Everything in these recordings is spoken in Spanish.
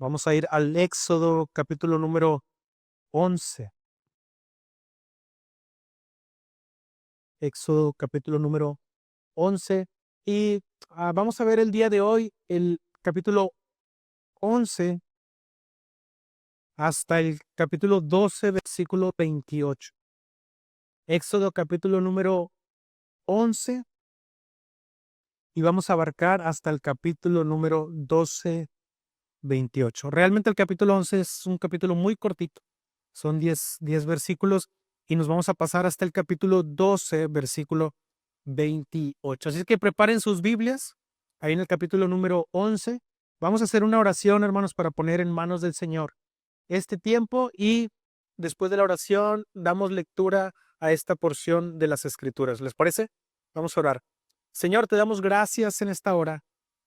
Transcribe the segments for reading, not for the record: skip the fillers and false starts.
Vamos a ir al Éxodo capítulo número 11. Éxodo capítulo número 11. Y vamos a ver el día de hoy el capítulo 11 hasta el capítulo 12, versículo 28. Éxodo capítulo número 11 y vamos a abarcar hasta el capítulo número 12, 28. Realmente el capítulo 11 es un capítulo muy cortito. Son 10 versículos y nos vamos a pasar hasta el capítulo 12, versículo 28. Así que preparen sus Biblias. Ahí en el capítulo número 11 vamos a hacer una oración, hermanos, para poner en manos del Señor este tiempo, y después de la oración damos lectura a esta porción de las Escrituras. ¿Les parece? Vamos a orar. Señor, te damos gracias en esta hora,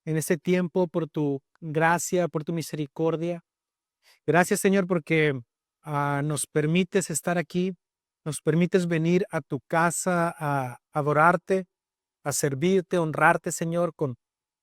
en este tiempo, por tu gracia, por tu misericordia. Gracias, Señor, porque nos permites estar aquí, nos permites venir a tu casa a adorarte, a servirte, honrarte, Señor, con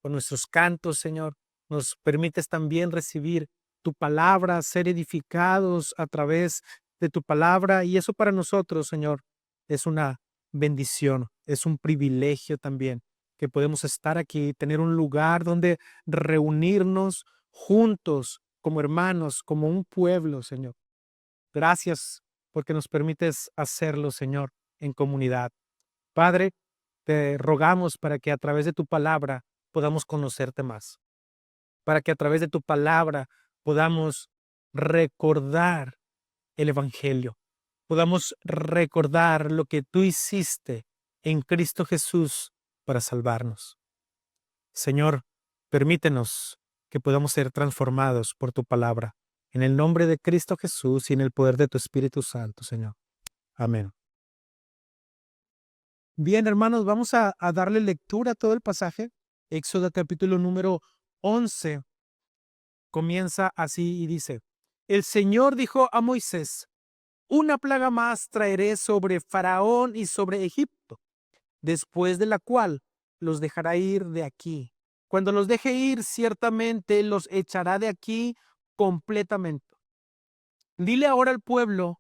nuestros cantos, Señor. Nos permites también recibir tu palabra, ser edificados a través de tu palabra, y eso para nosotros, Señor, es una bendición, es un privilegio también que podemos estar aquí, tener un lugar donde reunirnos juntos como hermanos, como un pueblo, Señor. Gracias porque nos permites hacerlo, Señor, en comunidad. Padre, te rogamos para que a través de tu palabra podamos conocerte más, para que a través de tu palabra podamos recordar el Evangelio, podamos recordar lo que tú hiciste en Cristo Jesús para salvarnos. Señor, permítenos que podamos ser transformados por tu palabra. En el nombre de Cristo Jesús y en el poder de tu Espíritu Santo, Señor. Amén. Bien, hermanos, vamos a darle lectura a todo el pasaje. Éxodo capítulo número 11 comienza así y dice: El Señor dijo a Moisés: una plaga más traeré sobre Faraón y sobre Egipto, después de la cual los dejará ir de aquí. Cuando los deje ir, ciertamente los echará de aquí completamente. Dile ahora al pueblo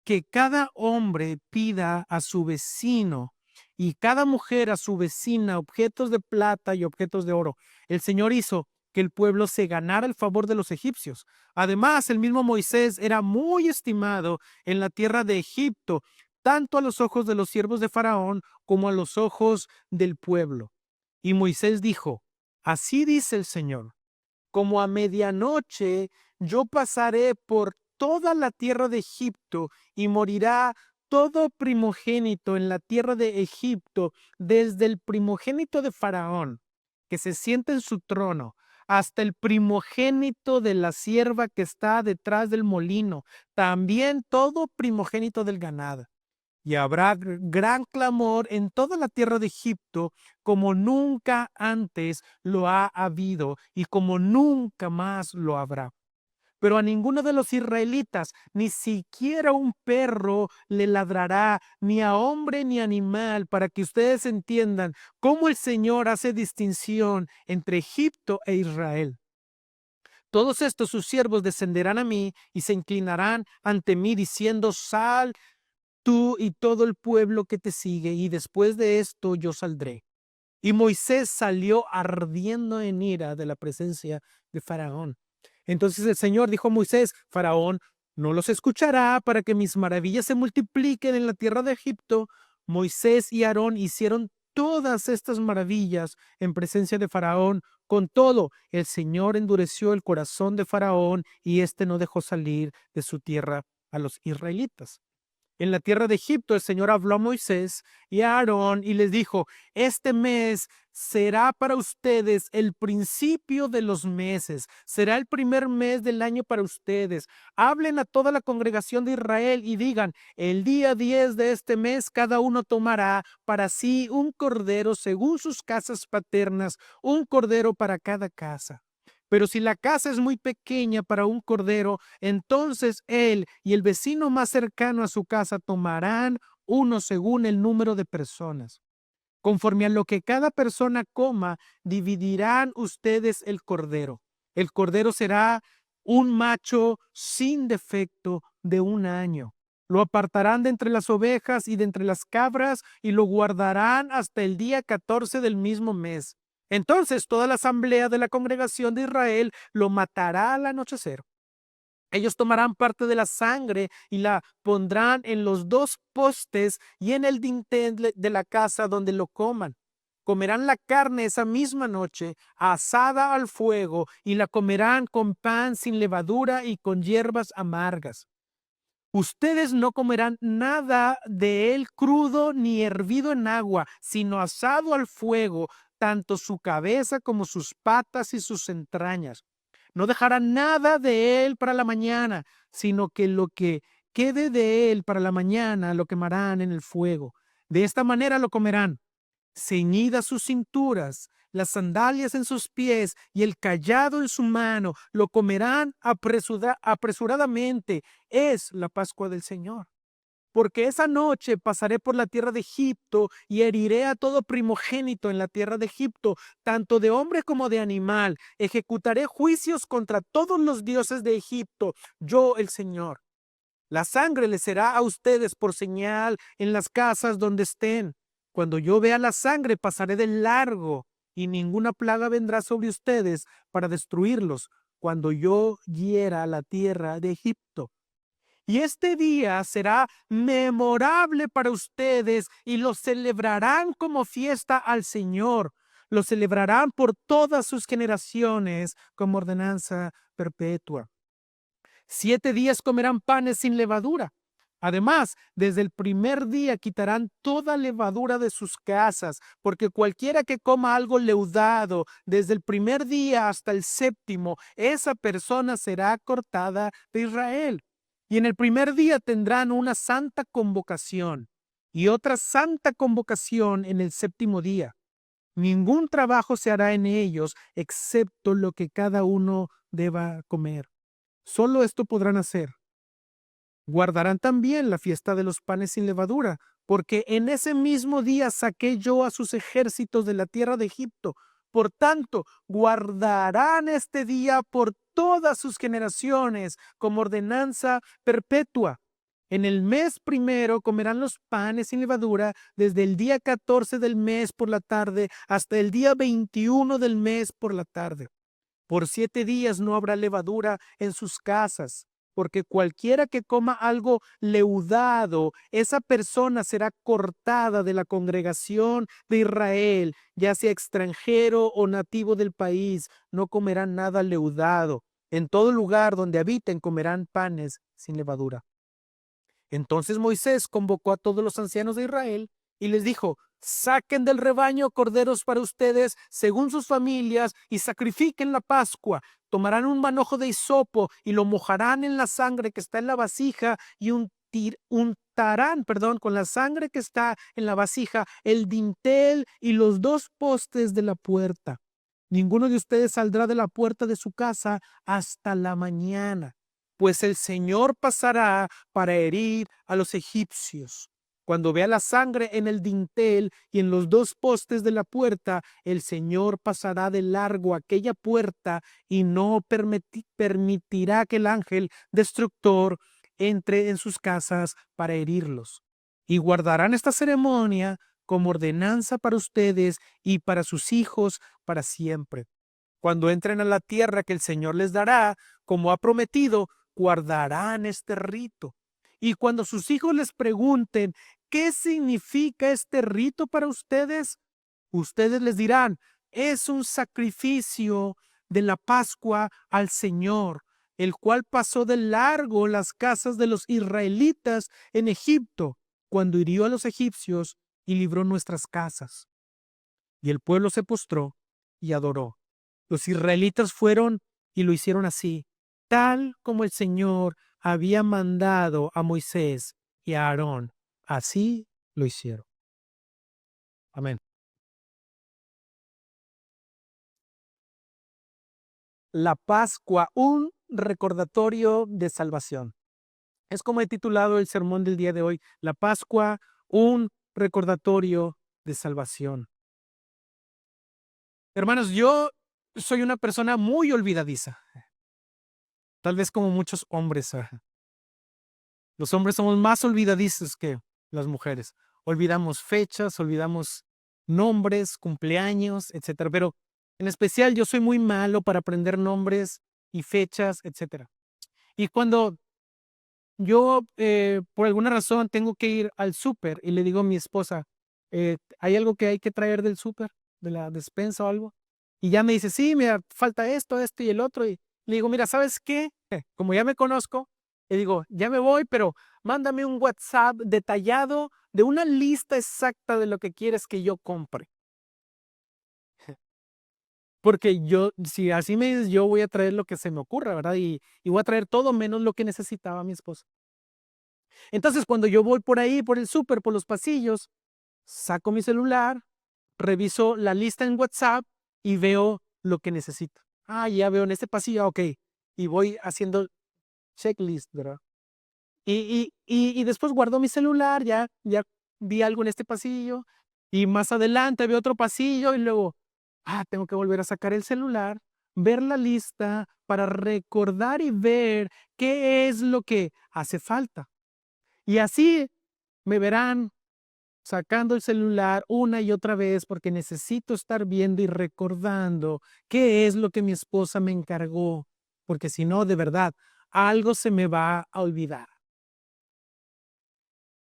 que cada hombre pida a su vecino y cada mujer a su vecina objetos de plata y objetos de oro. El Señor hizo que el pueblo se ganara el favor de los egipcios. Además, el mismo Moisés era muy estimado en la tierra de Egipto, tanto a los ojos de los siervos de Faraón como a los ojos del pueblo. Y Moisés dijo: así dice el Señor, como a medianoche yo pasaré por toda la tierra de Egipto, y morirá todo primogénito en la tierra de Egipto, desde el primogénito de Faraón, que se sienta en su trono, hasta el primogénito de la sierva que está detrás del molino, también todo primogénito del ganado. Y habrá gran clamor en toda la tierra de Egipto, como nunca antes lo ha habido y como nunca más lo habrá. Pero a ninguno de los israelitas, ni siquiera un perro le ladrará, ni a hombre ni animal, para que ustedes entiendan cómo el Señor hace distinción entre Egipto e Israel. Todos estos sus siervos descenderán a mí y se inclinarán ante mí, diciendo: sal tú y todo el pueblo que te sigue, y después de esto yo saldré. Y Moisés salió ardiendo en ira de la presencia de Faraón. Entonces el Señor dijo a Moisés: Faraón no los escuchará para que mis maravillas se multipliquen en la tierra de Egipto. Moisés y Aarón hicieron todas estas maravillas en presencia de Faraón. Con todo, el Señor endureció el corazón de Faraón, y éste no dejó salir de su tierra a los israelitas. En la tierra de Egipto, el Señor habló a Moisés y a Aarón y les dijo: este mes será para ustedes el principio de los meses, será el primer mes del año para ustedes. Hablen a toda la congregación de Israel y digan: el día 10 de este mes cada uno tomará para sí un cordero según sus casas paternas, un cordero para cada casa. Pero si la casa es muy pequeña para un cordero, entonces él y el vecino más cercano a su casa tomarán uno según el número de personas. Conforme a lo que cada persona coma, dividirán ustedes el cordero. El cordero será un macho sin defecto de 1 año. Lo apartarán de entre las ovejas y de entre las cabras y lo guardarán hasta el día 14 del mismo mes. Entonces toda la asamblea de la congregación de Israel lo matará al anochecer. Ellos tomarán parte de la sangre y la pondrán en los 2 postes y en el dintel de la casa donde lo coman. Comerán la carne esa misma noche, asada al fuego, y la comerán con pan sin levadura y con hierbas amargas. Ustedes no comerán nada de él crudo ni hervido en agua, sino asado al fuego, tanto su cabeza como sus patas y sus entrañas. No dejarán nada de él para la mañana, sino que lo que quede de él para la mañana lo quemarán en el fuego. De esta manera lo comerán, ceñidas sus cinturas, las sandalias en sus pies y el cayado en su mano, lo comerán apresuradamente. Es la Pascua del Señor. Porque esa noche pasaré por la tierra de Egipto y heriré a todo primogénito en la tierra de Egipto, tanto de hombre como de animal. Ejecutaré juicios contra todos los dioses de Egipto, yo el Señor. La sangre les será a ustedes por señal en las casas donde estén. Cuando yo vea la sangre, pasaré de largo y ninguna plaga vendrá sobre ustedes para destruirlos cuando yo hiera la tierra de Egipto. Y este día será memorable para ustedes y lo celebrarán como fiesta al Señor. Lo celebrarán por todas sus generaciones como ordenanza perpetua. 7 días comerán panes sin levadura. Además, desde el primer día quitarán toda levadura de sus casas, porque cualquiera que coma algo leudado desde el primer día hasta el 7º, esa persona será cortada de Israel. Y en el primer día tendrán una santa convocación y otra santa convocación en el 7º día. Ningún trabajo se hará en ellos, excepto lo que cada uno deba comer. Solo esto podrán hacer. Guardarán también la fiesta de los panes sin levadura, porque en ese mismo día saqué yo a sus ejércitos de la tierra de Egipto. Por tanto, guardarán este día por todas sus generaciones como ordenanza perpetua. En el mes primero comerán los panes sin levadura desde el día 14 del mes por la tarde hasta el día 21 del mes por la tarde. Por 7 días no habrá levadura en sus casas, porque cualquiera que coma algo leudado, esa persona será cortada de la congregación de Israel, ya sea extranjero o nativo del país, no comerán nada leudado. En todo lugar donde habiten comerán panes sin levadura. Entonces Moisés convocó a todos los ancianos de Israel y les dijo: saquen del rebaño corderos para ustedes según sus familias y sacrifiquen la Pascua. Tomarán un manojo de hisopo y lo mojarán en la sangre que está en la vasija y untarán con la sangre que está en la vasija el dintel y los 2 postes de la puerta. Ninguno de ustedes saldrá de la puerta de su casa hasta la mañana, pues el Señor pasará para herir a los egipcios. Cuando vea la sangre en el dintel y en los 2 postes de la puerta, el Señor pasará de largo aquella puerta y no permitirá que el ángel destructor entre en sus casas para herirlos. Y guardarán esta ceremonia como ordenanza para ustedes y para sus hijos para siempre. Cuando entren a la tierra que el Señor les dará, como ha prometido, guardarán este rito. Y cuando sus hijos les pregunten, ¿qué significa este rito para ustedes? Ustedes les dirán: es un sacrificio de la Pascua al Señor, el cual pasó de largo las casas de los israelitas en Egipto, cuando hirió a los egipcios y libró nuestras casas. Y el pueblo se postró y adoró. Los israelitas fueron y lo hicieron así, tal como el Señor había mandado a Moisés y a Aarón. Así lo hicieron. Amén. La Pascua, un recordatorio de salvación. Es como he titulado el sermón del día de hoy: La Pascua, un recordatorio de salvación. Hermanos, yo soy una persona muy olvidadiza. Tal vez como muchos hombres. Los hombres somos más olvidadizos que las mujeres. Olvidamos fechas, olvidamos nombres, cumpleaños, etcétera. Pero en especial yo soy muy malo para aprender nombres y fechas, etcétera. Y cuando yo, por alguna razón, tengo que ir al súper y le digo a mi esposa, ¿hay algo que hay que traer del súper, de la despensa o algo? Y ya me dice, sí, mira, falta esto, esto y el otro. Y le digo, mira, ¿sabes qué? Como ya me conozco, le digo, ya me voy, pero mándame un WhatsApp detallado de una lista exacta de lo que quieres que yo compre. Porque yo, si así me dices, yo voy a traer lo que se me ocurra, ¿verdad? Y voy a traer todo menos lo que necesitaba mi esposa. Entonces, cuando yo voy por ahí, por el súper, por los pasillos, saco mi celular, reviso la lista en WhatsApp y veo lo que necesito. Ah, ya veo en este pasillo, ok. Y voy haciendo checklist, ¿verdad? Y después guardo mi celular, ya vi algo en este pasillo, y más adelante veo otro pasillo y luego, tengo que volver a sacar el celular, ver la lista para recordar y ver qué es lo que hace falta. Y así me verán sacando el celular una y otra vez porque necesito estar viendo y recordando qué es lo que mi esposa me encargó, porque si no, de verdad, algo se me va a olvidar.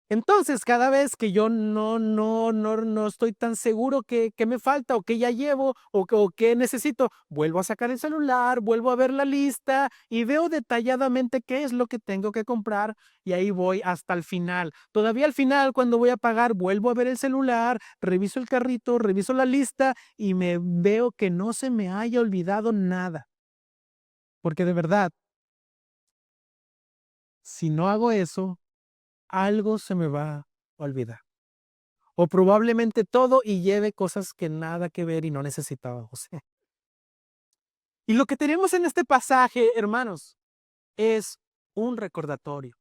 Entonces, cada vez que yo no estoy tan seguro que me falta o que ya llevo o que necesito, vuelvo a sacar el celular, vuelvo a ver la lista y veo detalladamente qué es lo que tengo que comprar y ahí voy hasta el final. Todavía al final, cuando voy a pagar, vuelvo a ver el celular, reviso el carrito, reviso la lista y me veo que no se me haya olvidado nada. Porque de verdad, si no hago eso, algo se me va a olvidar. O probablemente todo y lleve cosas que nada que ver y no necesitábamos. Y lo que tenemos en este pasaje, hermanos, es un recordatorio.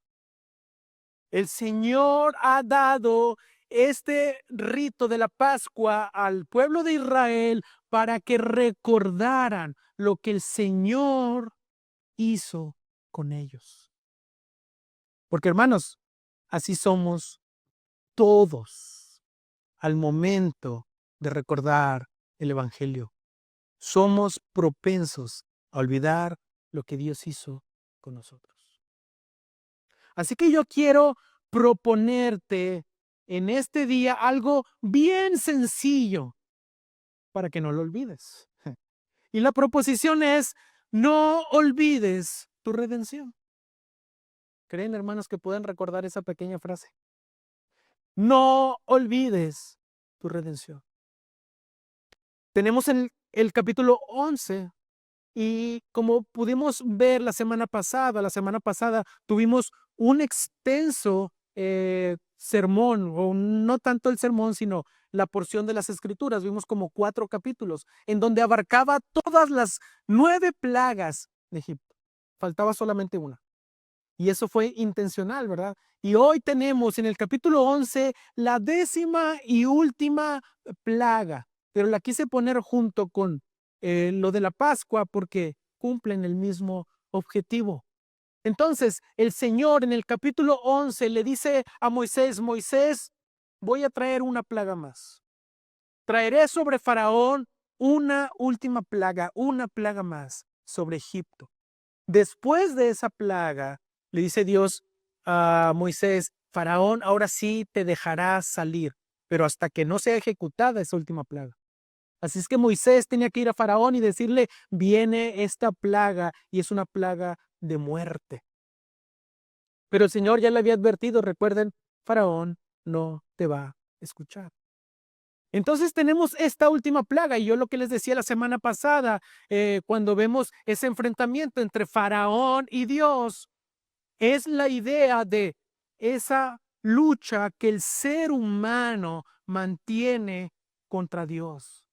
El Señor ha dado este rito de la Pascua al pueblo de Israel para que recordaran lo que el Señor hizo con ellos. Porque, hermanos, así somos todos al momento de recordar el Evangelio. Somos propensos a olvidar lo que Dios hizo con nosotros. Así que yo quiero proponerte en este día algo bien sencillo para que no lo olvides. Y la proposición es, no olvides tu redención. ¿Creen, hermanos, que pueden recordar esa pequeña frase? No olvides tu redención. Tenemos el capítulo 11. Y como pudimos ver la semana pasada tuvimos un extenso sermón, o no tanto el sermón, sino la porción de las escrituras. Vimos como 4 capítulos en donde abarcaba todas las 9 plagas de Egipto. Faltaba solamente una. Y eso fue intencional, ¿verdad? Y hoy tenemos en el capítulo 11 la 10ª y última plaga, pero la quise poner junto con lo de la Pascua porque cumplen el mismo objetivo. Entonces, el Señor en el capítulo 11 le dice a Moisés, Moisés, voy a traer una plaga más. Traeré sobre Faraón una última plaga, una plaga más sobre Egipto. Después de esa plaga, le dice Dios a Moisés, Faraón ahora sí te dejará salir, pero hasta que no sea ejecutada esa última plaga. Así es que Moisés tenía que ir a Faraón y decirle, viene esta plaga y es una plaga de muerte. Pero el Señor ya le había advertido, recuerden, Faraón no te va a escuchar. Entonces tenemos esta última plaga y yo lo que les decía la semana pasada, cuando vemos ese enfrentamiento entre Faraón y Dios, es la idea de esa lucha que el ser humano mantiene contra Dios.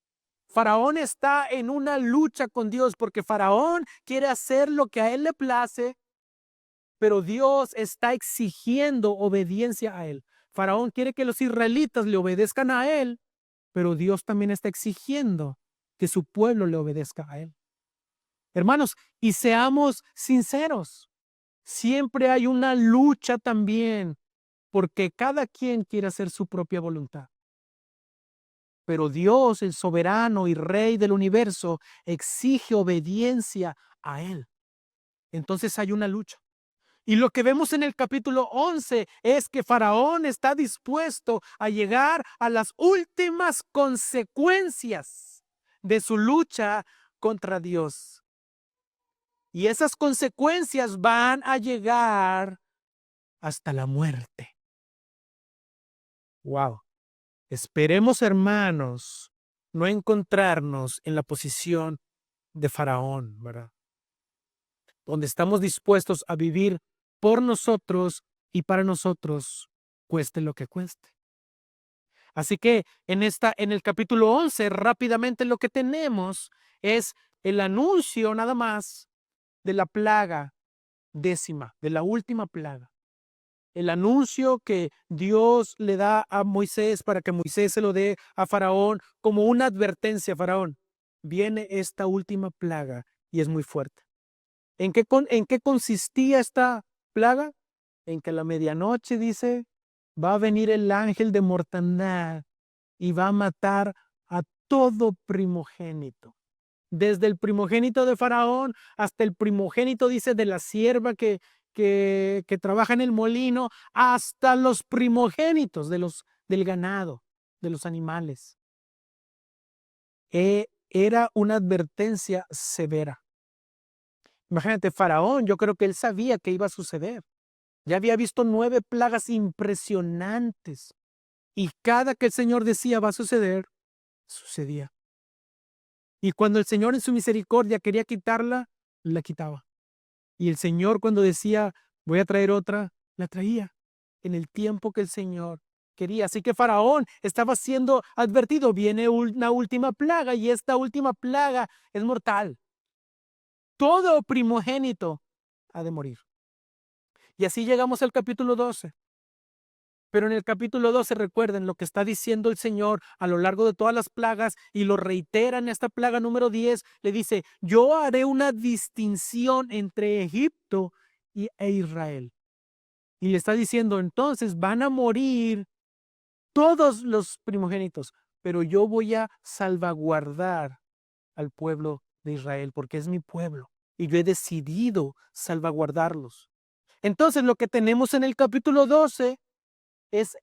Faraón está en una lucha con Dios porque Faraón quiere hacer lo que a él le place, pero Dios está exigiendo obediencia a él. Faraón quiere que los israelitas le obedezcan a él, pero Dios también está exigiendo que su pueblo le obedezca a él. Hermanos, y seamos sinceros, siempre hay una lucha también, porque cada quien quiere hacer su propia voluntad. Pero Dios, el soberano y rey del universo, exige obediencia a él. Entonces hay una lucha. Y lo que vemos en el capítulo 11 es que Faraón está dispuesto a llegar a las últimas consecuencias de su lucha contra Dios. Y esas consecuencias van a llegar hasta la muerte. Wow. Esperemos, hermanos, no encontrarnos en la posición de Faraón, ¿verdad? Donde estamos dispuestos a vivir por nosotros y para nosotros, cueste lo que cueste. Así que en el capítulo 11, rápidamente lo que tenemos es el anuncio nada más de la plaga décima, de la última plaga. El anuncio que Dios le da a Moisés para que Moisés se lo dé a Faraón como una advertencia. Faraón, viene esta última plaga y es muy fuerte. ¿En qué consistía esta plaga? En que a la medianoche, dice, va a venir el ángel de mortandad y va a matar a todo primogénito. Desde el primogénito de Faraón hasta el primogénito, dice, de la sierva que trabaja en el molino, hasta los primogénitos del ganado, de los animales. Era una advertencia severa. Imagínate, Faraón, yo creo que él sabía que iba a suceder. Ya había visto 9 plagas impresionantes. Y cada que el Señor decía va a suceder, sucedía. Y cuando el Señor en su misericordia quería quitarla, la quitaba. Y el Señor cuando decía voy a traer otra, la traía en el tiempo que el Señor quería. Así que Faraón estaba siendo advertido, viene una última plaga y esta última plaga es mortal. Todo primogénito ha de morir. Y así llegamos al capítulo 12. Pero en el capítulo 12 recuerden lo que está diciendo el Señor a lo largo de todas las plagas y lo reitera en esta plaga número 10. Le dice, yo haré una distinción entre Egipto e Israel. Y le está diciendo, entonces van a morir todos los primogénitos, pero yo voy a salvaguardar al pueblo de Israel porque es mi pueblo y yo he decidido salvaguardarlos. Entonces lo que tenemos en el capítulo 12 es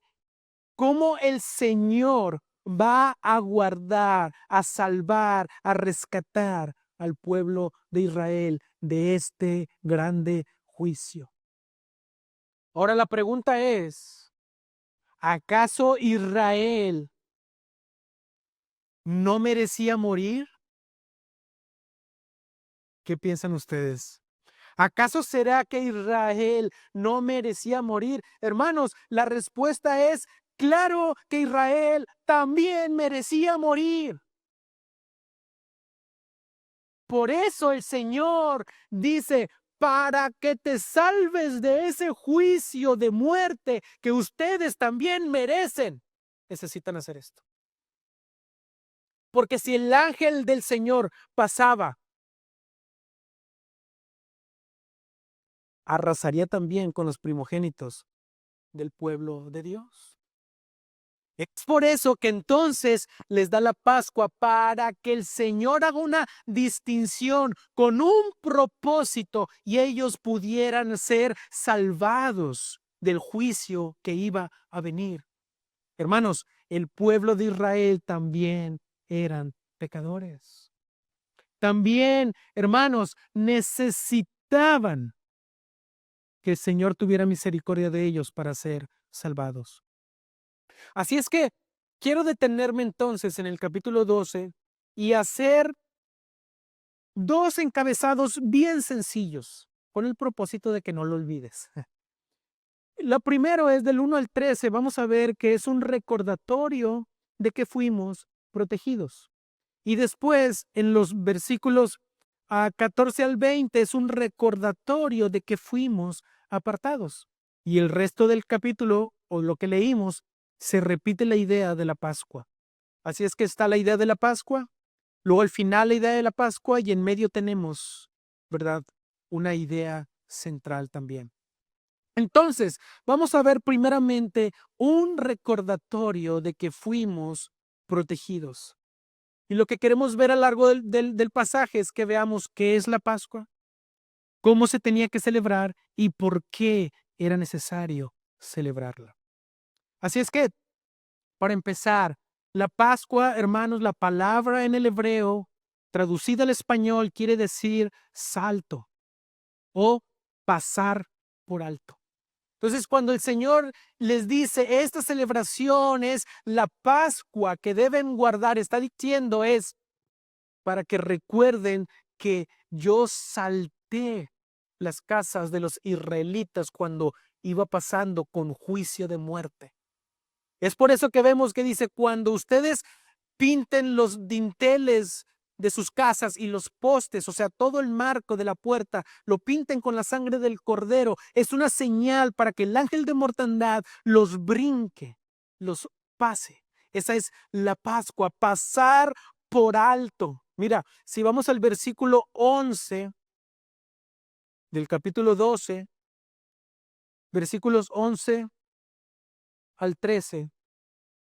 cómo el Señor va a guardar, a salvar, a rescatar al pueblo de Israel de este grande juicio. Ahora la pregunta es, ¿acaso Israel no merecía morir? ¿Qué piensan ustedes? ¿Acaso será que Israel no merecía morir? Hermanos, la respuesta es, claro que Israel también merecía morir. Por eso el Señor dice, para que te salves de ese juicio de muerte que ustedes también merecen, necesitan hacer esto. Porque si el ángel del Señor pasaba, arrasaría también con los primogénitos del pueblo de Dios. Es por eso que entonces les da la Pascua para que el Señor haga una distinción con un propósito y ellos pudieran ser salvados del juicio que iba a venir. Hermanos, el pueblo de Israel también eran pecadores. También, hermanos, necesitaban que el Señor tuviera misericordia de ellos para ser salvados. Así es que quiero detenerme entonces en el capítulo 12 y hacer 2 encabezados bien sencillos con el propósito de que no lo olvides. Lo primero es del 1 al 13. Vamos a ver que es un recordatorio de que fuimos protegidos. Y después en los versículos 14 al 20 es un recordatorio de que fuimos apartados. Y el resto del capítulo o lo que leímos se repite la idea de la Pascua. Así es que está la idea de la Pascua, Luego al final la idea de la Pascua y en medio tenemos, ¿verdad? Una idea central también. Entonces, vamos a ver primeramente un recordatorio de que fuimos protegidos. Y lo que queremos ver a lo largo del pasaje es que veamos qué es la Pascua, cómo se tenía que celebrar y por qué era necesario celebrarla. Así es que, para empezar, la Pascua, hermanos, la palabra en el hebreo, traducida al español, quiere decir salto o pasar por alto. Entonces, cuando el Señor les dice, esta celebración es la Pascua que deben guardar, está diciendo es para que recuerden que yo salté las casas de los israelitas cuando iba pasando con juicio de muerte. Es por eso que vemos que dice, cuando ustedes pinten los dinteles de sus casas y los postes, o sea, todo el marco de la puerta, lo pinten con la sangre del cordero. Es una señal para que el ángel de mortandad los brinque, los pase. Esa es la Pascua, pasar por alto. Mira, si vamos al versículo 11 del capítulo 12, versículos 11 al 13,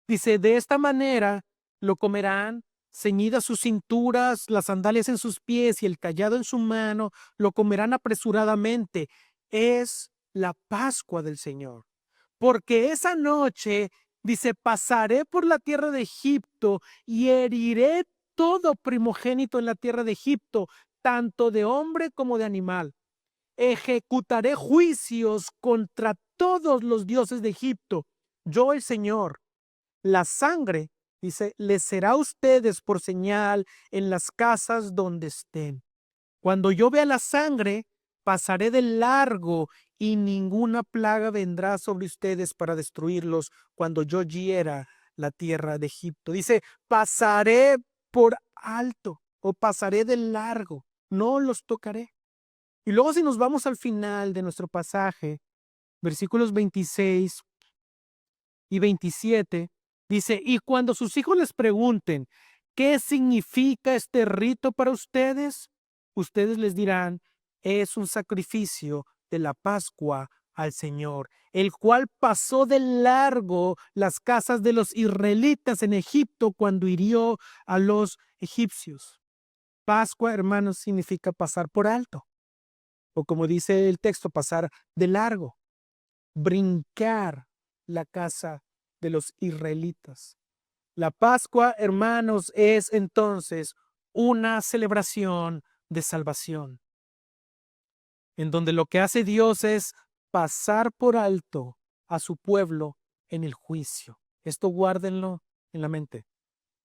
dice, de esta manera lo comerán, ceñidas sus cinturas, las sandalias en sus pies y el cayado en su mano, lo comerán apresuradamente. Es la Pascua del Señor. Porque esa noche, dice, pasaré por la tierra de Egipto y heriré todo primogénito en la tierra de Egipto, tanto de hombre como de animal. Ejecutaré juicios contra todos los dioses de Egipto. Yo, el Señor. La sangre, dice, les será a ustedes por señal en las casas donde estén. Cuando yo vea la sangre, pasaré de largo y ninguna plaga vendrá sobre ustedes para destruirlos cuando yo hiera la tierra de Egipto. Dice, pasaré por alto o pasaré de largo, no los tocaré. Y luego si nos vamos al final de nuestro pasaje, versículos 26 y 27, dice, y cuando sus hijos les pregunten, ¿qué significa este rito para ustedes? Ustedes les dirán, es un sacrificio de la Pascua al Señor, el cual pasó de largo las casas de los israelitas en Egipto cuando hirió a los egipcios. Pascua, hermanos, significa pasar por alto, o como dice el texto, pasar de largo, brincar la casa de los israelitas. La Pascua, hermanos, es entonces una celebración de salvación, en donde lo que hace Dios es pasar por alto a su pueblo en el juicio. Esto guárdenlo en la mente.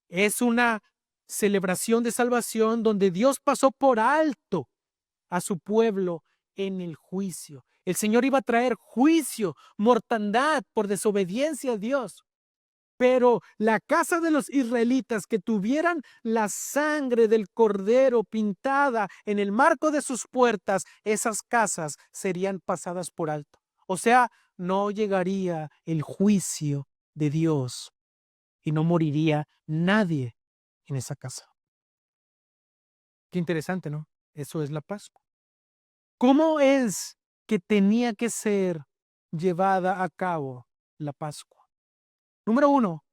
Es una celebración de salvación donde Dios pasó por alto a su pueblo en el juicio. El Señor iba a traer juicio, mortandad por desobediencia a Dios. Pero la casa de los israelitas que tuvieran la sangre del cordero pintada en el marco de sus puertas, esas casas serían pasadas por alto. O sea, no llegaría el juicio de Dios y no moriría nadie en esa casa. Qué interesante, ¿no? Eso es la Pascua. ¿Cómo es que tenía que ser llevada a cabo la Pascua? Número uno,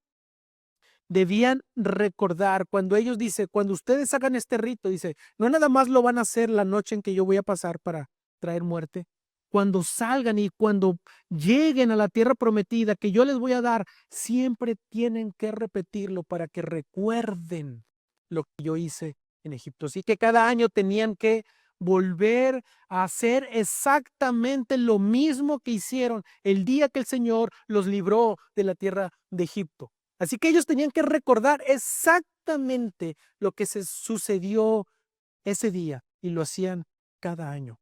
debían recordar cuando ellos dice, cuando ustedes hagan este rito, dice, no nada más lo van a hacer la noche en que yo voy a pasar para traer muerte. Cuando salgan y cuando lleguen a la tierra prometida que yo les voy a dar, siempre tienen que repetirlo para que recuerden lo que yo hice en Egipto. Así que cada año tenían que volver a hacer exactamente lo mismo que hicieron el día que el Señor los libró de la tierra de Egipto. Así que ellos tenían que recordar exactamente lo que se sucedió ese día y lo hacían cada año.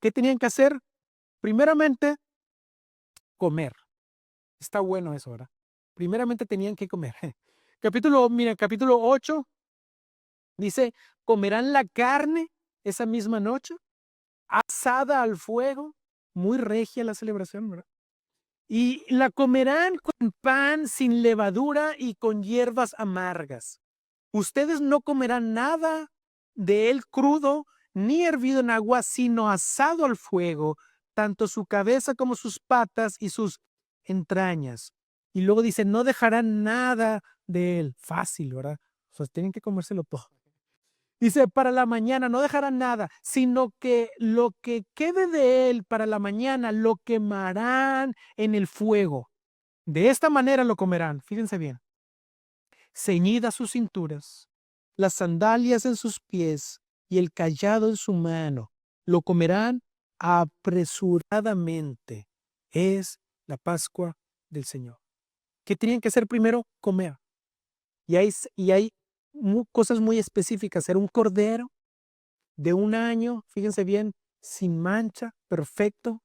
¿Qué tenían que hacer? Primeramente, comer. Está bueno eso, ¿verdad? Primeramente tenían que comer. Capítulo 8 dice, comerán la carne esa misma noche, asada al fuego, muy regia la celebración, ¿verdad? Y la comerán con pan sin levadura y con hierbas amargas. Ustedes no comerán nada de él crudo, ni hervido en agua, sino asado al fuego, tanto su cabeza como sus patas y sus entrañas. Y luego dice, no dejarán nada de él. Fácil, ¿verdad? O sea, tienen que comérselo todo. Dice, para la mañana no dejarán nada, sino que lo que quede de él para la mañana lo quemarán en el fuego. De esta manera lo comerán. Fíjense bien. Ceñidas sus cinturas, las sandalias en sus pies y el cayado en su mano. Lo comerán apresuradamente. Es la Pascua del Señor. ¿Qué tenían que hacer primero? Comer. Y hay cosas muy específicas. Era un cordero de 1 año, fíjense bien, sin mancha, perfecto,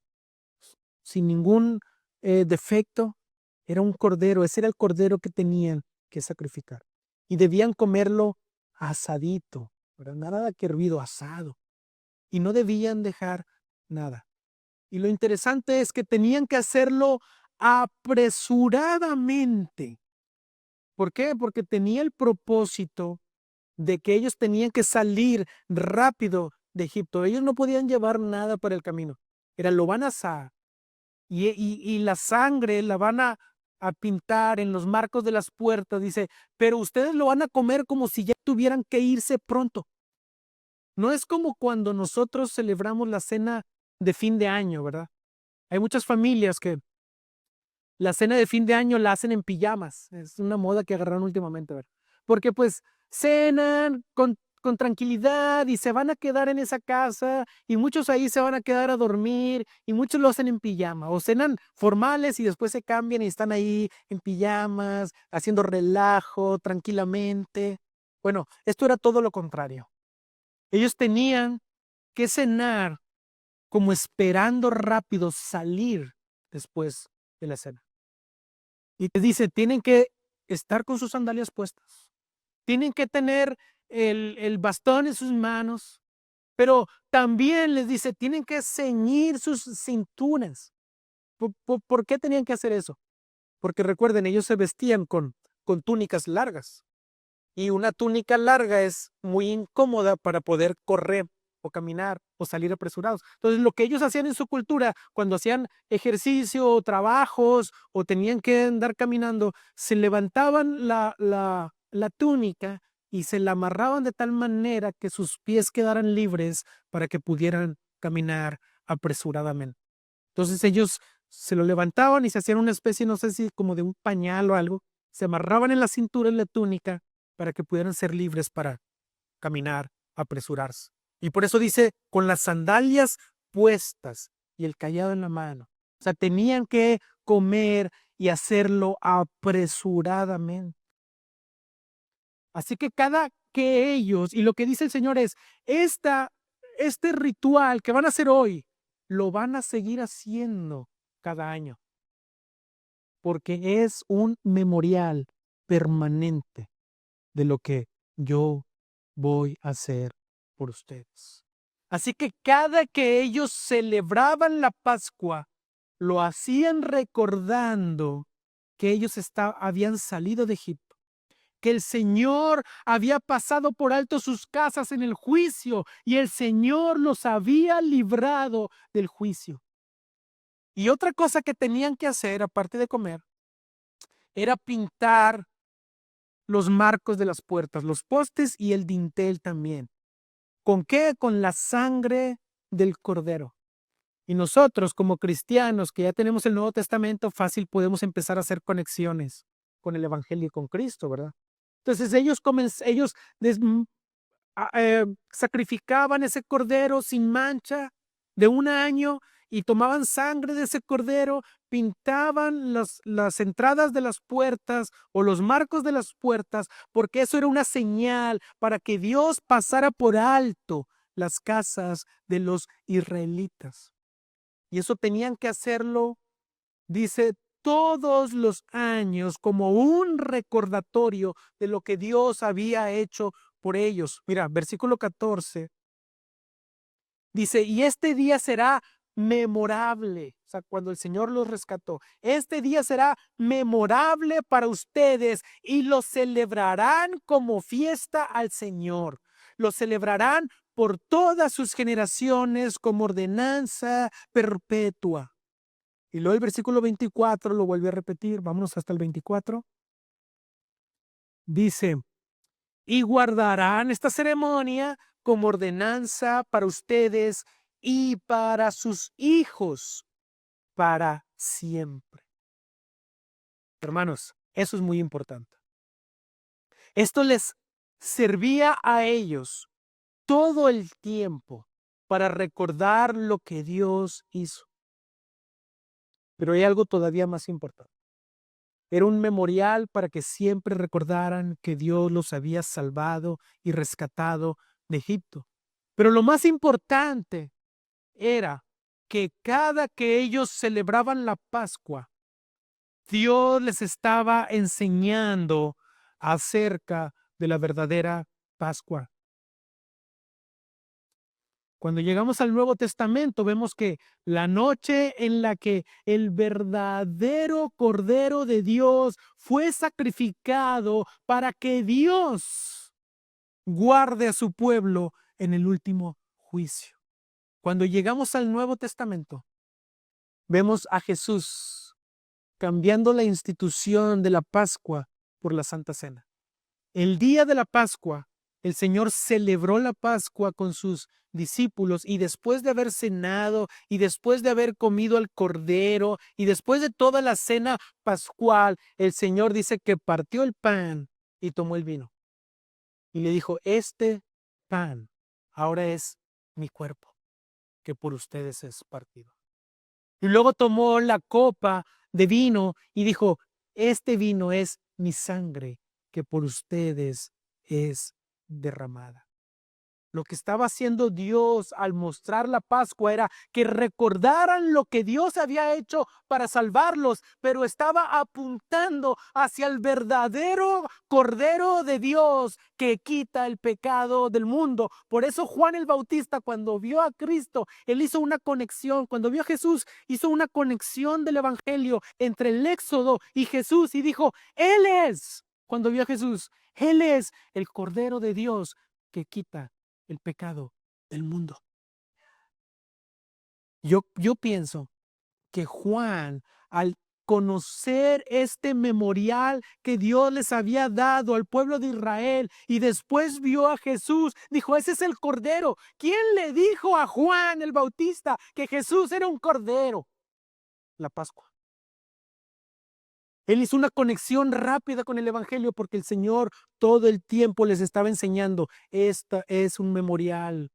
sin ningún defecto. Era un cordero, ese era el cordero que tenían que sacrificar. Y debían comerlo asadito, ¿verdad? Nada que hervido, asado. Y no debían dejar nada. Y lo interesante es que tenían que hacerlo apresuradamente. ¿Por qué? Porque tenía el propósito de que ellos tenían que salir rápido de Egipto. Ellos no podían llevar nada para el camino. Lo van a asar y la sangre la van a pintar en los marcos de las puertas. Dice, pero ustedes lo van a comer como si ya tuvieran que irse pronto. No es como cuando nosotros celebramos la cena de fin de año, ¿verdad? Hay muchas familias que la cena de fin de año la hacen en pijamas. Es una moda que agarraron últimamente, ¿verdad? Porque pues cenan con tranquilidad y se van a quedar en esa casa y muchos ahí se van a quedar a dormir y muchos lo hacen en pijama o cenan formales y después se cambian y están ahí en pijamas, haciendo relajo tranquilamente. Bueno, esto era todo lo contrario. Ellos tenían que cenar como esperando rápido salir después de la cena. Y te dice, tienen que estar con sus sandalias puestas. Tienen que tener el bastón en sus manos. Pero también les dice, tienen que ceñir sus cinturas. ¿Por qué tenían que hacer eso? Porque recuerden, ellos se vestían con túnicas largas. Y una túnica larga es muy incómoda para poder correr o caminar o salir apresurados. Entonces, lo que ellos hacían en su cultura, cuando hacían ejercicio o trabajos o tenían que andar caminando, se levantaban la túnica y se la amarraban de tal manera que sus pies quedaran libres para que pudieran caminar apresuradamente. Entonces ellos se lo levantaban y se hacían una especie, no sé si como de un pañal o algo, se amarraban en la cintura en la túnica para que pudieran ser libres para caminar, apresurarse. Y por eso dice, con las sandalias puestas y el cayado en la mano. O sea, tenían que comer y hacerlo apresuradamente. Así que cada que ellos, y lo que dice el Señor es, este ritual que van a hacer hoy, lo van a seguir haciendo cada año, porque es un memorial permanente de lo que yo voy a hacer por ustedes. Así que cada que ellos celebraban la Pascua, lo hacían recordando que ellos habían salido de Egipto, que el Señor había pasado por alto sus casas en el juicio y el Señor los había librado del juicio. Y otra cosa que tenían que hacer, aparte de comer, era pintar los marcos de las puertas, los postes y el dintel también. ¿Con qué? Con la sangre del Cordero. Y nosotros, como cristianos que ya tenemos el Nuevo Testamento, fácil podemos empezar a hacer conexiones con el Evangelio y con Cristo, ¿verdad? Entonces ellos sacrificaban ese cordero sin mancha de 1 año y tomaban sangre de ese cordero, pintaban las entradas de las puertas o los marcos de las puertas, porque eso era una señal para que Dios pasara por alto las casas de los israelitas. Y eso tenían que hacerlo, dice, todos los años como un recordatorio de lo que Dios había hecho por ellos. Mira, versículo 14 dice, y este día será memorable. O sea, cuando el Señor los rescató. Este día será memorable para ustedes y lo celebrarán como fiesta al Señor. Lo celebrarán por todas sus generaciones como ordenanza perpetua. Y luego el versículo 24 lo vuelve a repetir. Vámonos hasta el 24. Dice, y guardarán esta ceremonia como ordenanza para ustedes y para sus hijos para siempre. Hermanos, eso es muy importante. Esto les servía a ellos todo el tiempo para recordar lo que Dios hizo. Pero hay algo todavía más importante. Era un memorial para que siempre recordaran que Dios los había salvado y rescatado de Egipto. Pero lo más importante era que cada que ellos celebraban la Pascua, Dios les estaba enseñando acerca de la verdadera Pascua. Cuando llegamos al Nuevo Testamento, vemos que la noche en la que el verdadero Cordero de Dios fue sacrificado para que Dios guarde a su pueblo en el último juicio. Cuando llegamos al Nuevo Testamento, vemos a Jesús cambiando la institución de la Pascua por la Santa Cena. El día de la Pascua, el Señor celebró la Pascua con sus discípulos y después de haber cenado y después de haber comido al cordero y después de toda la cena pascual, el Señor dice que partió el pan y tomó el vino. Y le dijo, este pan ahora es mi cuerpo, que por ustedes es partido. Y luego tomó la copa de vino y dijo, este vino es mi sangre, que por ustedes es derramada. Lo que estaba haciendo Dios al mostrar la Pascua era que recordaran lo que Dios había hecho para salvarlos, pero estaba apuntando hacia el verdadero Cordero de Dios que quita el pecado del mundo. Por eso Juan el Bautista, cuando vio a Cristo, él hizo una conexión. Cuando vio a Jesús, hizo una conexión del Evangelio entre el Éxodo y Jesús y dijo, Él es, cuando vio a Jesús, Él es el Cordero de Dios que quita el pecado del mundo. Yo pienso que Juan, al conocer este memorial que Dios les había dado al pueblo de Israel y después vio a Jesús, dijo, ese es el Cordero. ¿Quién le dijo a Juan el Bautista que Jesús era un Cordero? La Pascua. Él hizo una conexión rápida con el Evangelio porque el Señor todo el tiempo les estaba enseñando, esta es un memorial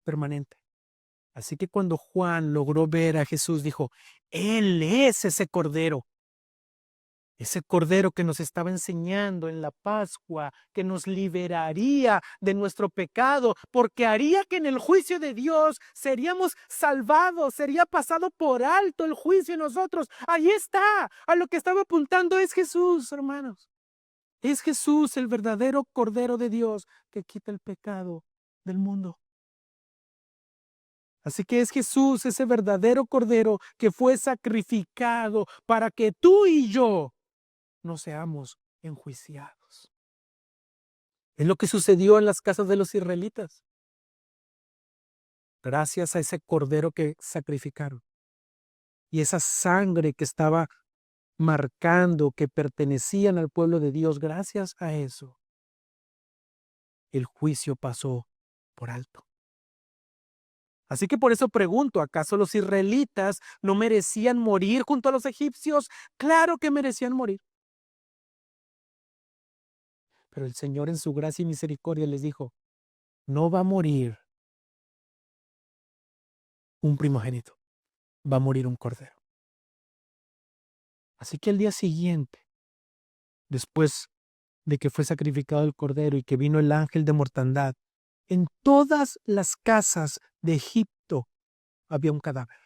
permanente. Así que cuando Juan logró ver a Jesús, dijo, Él es ese cordero que nos estaba enseñando en la Pascua, que nos liberaría de nuestro pecado, porque haría que en el juicio de Dios seríamos salvados, sería pasado por alto el juicio en nosotros. Ahí está, a lo que estaba apuntando es Jesús, hermanos. Es Jesús el verdadero Cordero de Dios que quita el pecado del mundo. Así que es Jesús, ese verdadero Cordero que fue sacrificado para que tú y yo no seamos enjuiciados. Es lo que sucedió en las casas de los israelitas. Gracias a ese Cordero que sacrificaron y esa sangre que estaba marcando que pertenecían al pueblo de Dios, gracias a eso, el juicio pasó por alto. Así que por eso pregunto, ¿acaso los israelitas no merecían morir junto a los egipcios? Claro que merecían morir. Pero el Señor en su gracia y misericordia les dijo, no va a morir un primogénito, va a morir un cordero. Así que al día siguiente, después de que fue sacrificado el cordero y que vino el ángel de mortandad, en todas las casas de Egipto había un cadáver.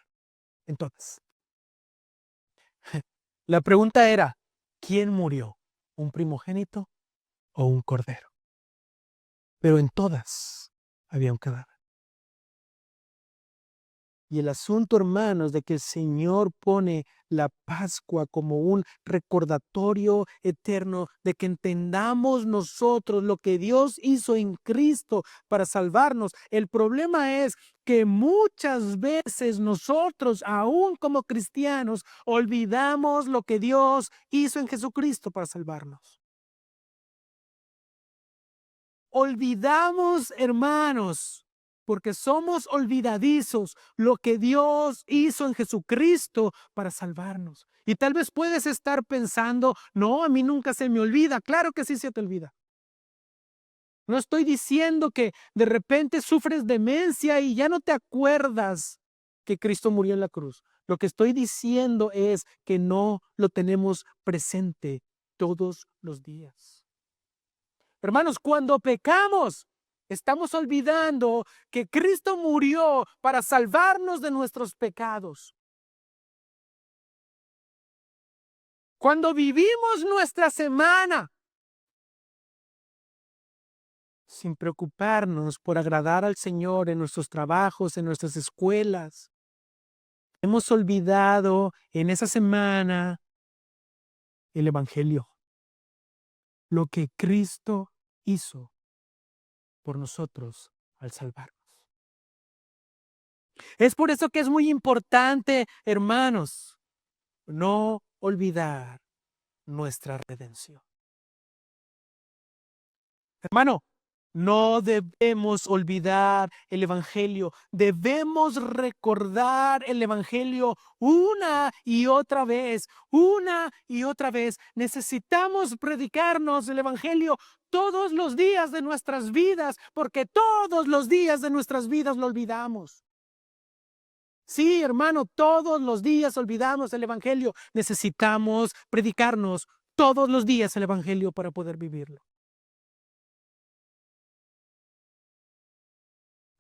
En todas. La pregunta era, ¿quién murió? ¿Un primogénito o un cordero? Pero en todas había un cadáver. Y el asunto, hermanos, de que el Señor pone la Pascua como un recordatorio eterno de que entendamos nosotros lo que Dios hizo en Cristo para salvarnos. El problema es que muchas veces nosotros, aún como cristianos, olvidamos lo que Dios hizo en Jesucristo para salvarnos. Olvidamos, hermanos, porque somos olvidadizos, lo que Dios hizo en Jesucristo para salvarnos. Y tal vez puedes estar pensando, no, a mí nunca se me olvida. Claro que sí se te olvida. No estoy diciendo que de repente sufres demencia y ya no te acuerdas que Cristo murió en la cruz. Lo que estoy diciendo es que no lo tenemos presente todos los días. Hermanos, cuando pecamos, estamos olvidando que Cristo murió para salvarnos de nuestros pecados. Cuando vivimos nuestra semana sin preocuparnos por agradar al Señor en nuestros trabajos, en nuestras escuelas, hemos olvidado en esa semana el Evangelio, lo que Cristo hizo por nosotros al salvarnos. Es por eso que es muy importante, hermanos, no olvidar nuestra redención. Hermano, no debemos olvidar el Evangelio. Debemos recordar el Evangelio una y otra vez, una y otra vez. Necesitamos predicarnos el Evangelio todos los días de nuestras vidas, porque todos los días de nuestras vidas lo olvidamos. Sí, hermano, todos los días olvidamos el Evangelio. Necesitamos predicarnos todos los días el Evangelio para poder vivirlo.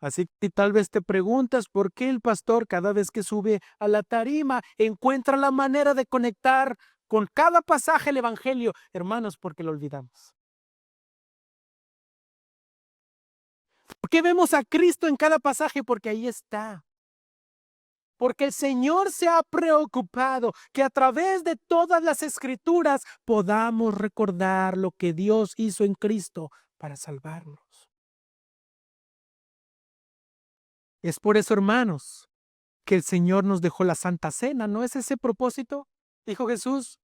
Así que tal vez te preguntas por qué el pastor cada vez que sube a la tarima encuentra la manera de conectar con cada pasaje el Evangelio. Hermanos, porque lo olvidamos. ¿Por qué vemos a Cristo en cada pasaje? Porque ahí está. Porque el Señor se ha preocupado que a través de todas las escrituras podamos recordar lo que Dios hizo en Cristo para salvarnos. Es por eso, hermanos, que el Señor nos dejó la Santa Cena. ¿No es ese propósito? Dijo Jesús.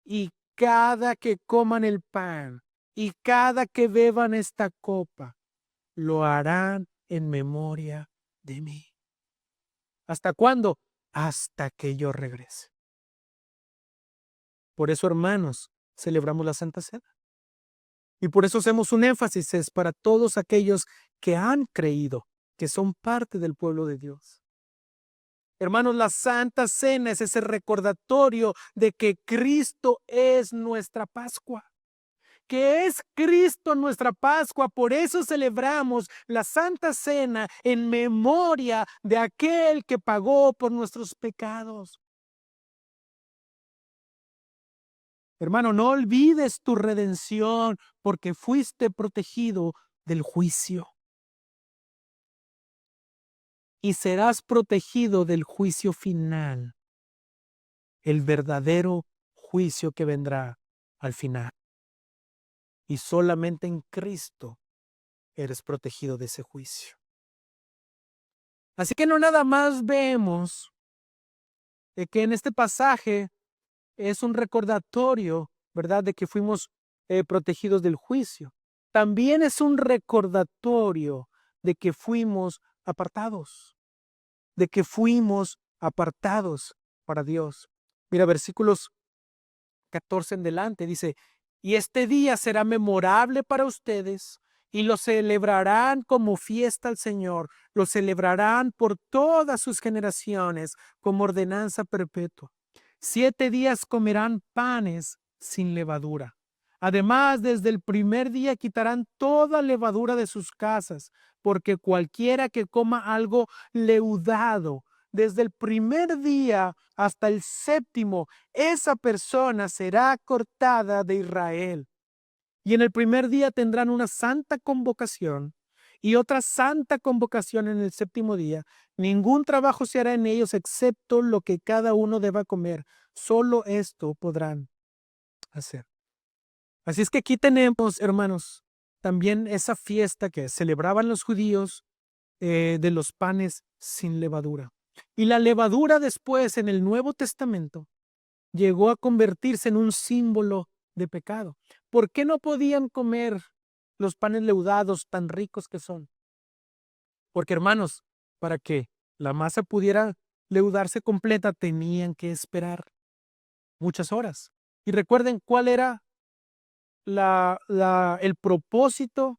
Y cada que coman el pan y cada que beban esta copa, lo harán en memoria de mí. ¿Hasta cuándo? Hasta que yo regrese. Por eso, hermanos, celebramos la Santa Cena. Y por eso hacemos un énfasis, es para todos aquellos que han creído, que son parte del pueblo de Dios. Hermanos, la Santa Cena es ese recordatorio de que Cristo es nuestra Pascua, que es Cristo nuestra Pascua. Por eso celebramos la Santa Cena en memoria de aquel que pagó por nuestros pecados. Hermano, no olvides tu redención porque fuiste protegido del juicio. Y serás protegido del juicio final, el verdadero juicio que vendrá al final. Y solamente en Cristo eres protegido de ese juicio. Así que no nada más vemos que en este pasaje es un recordatorio, ¿verdad?, de que fuimos protegidos del juicio. También es un recordatorio de que fuimos apartados, para Dios. Mira, versículos 14 en delante dice, y este día será memorable para ustedes y lo celebrarán como fiesta al Señor, lo celebrarán por todas sus generaciones como ordenanza perpetua. 7 días comerán panes sin levadura. Además, desde el primer día quitarán toda levadura de sus casas, porque cualquiera que coma algo leudado, desde el primer día hasta el séptimo, esa persona será cortada de Israel. Y en el primer día tendrán una santa convocación y otra santa convocación en el séptimo día. Ningún trabajo se hará en ellos excepto lo que cada uno deba comer. Solo esto podrán hacer. Así es que aquí tenemos, hermanos, también esa fiesta que celebraban los judíos de los panes sin levadura. Y la levadura después en el Nuevo Testamento llegó a convertirse en un símbolo de pecado. ¿Por qué no podían comer los panes leudados tan ricos que son? Porque, hermanos, para que la masa pudiera leudarse completa, tenían que esperar muchas horas. Y recuerden cuál era el propósito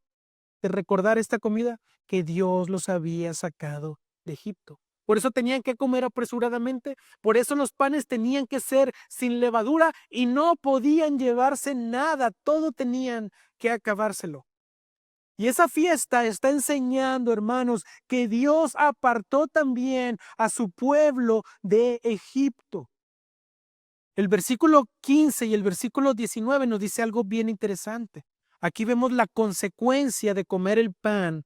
de recordar esta comida, que Dios los había sacado de Egipto. Por eso tenían que comer apresuradamente, por eso los panes tenían que ser sin levadura y no podían llevarse nada, todo tenían que acabárselo. Y esa fiesta está enseñando, hermanos, que Dios apartó también a su pueblo de Egipto. El versículo 15 y el versículo 19 nos dice algo bien interesante. Aquí vemos la consecuencia de comer el pan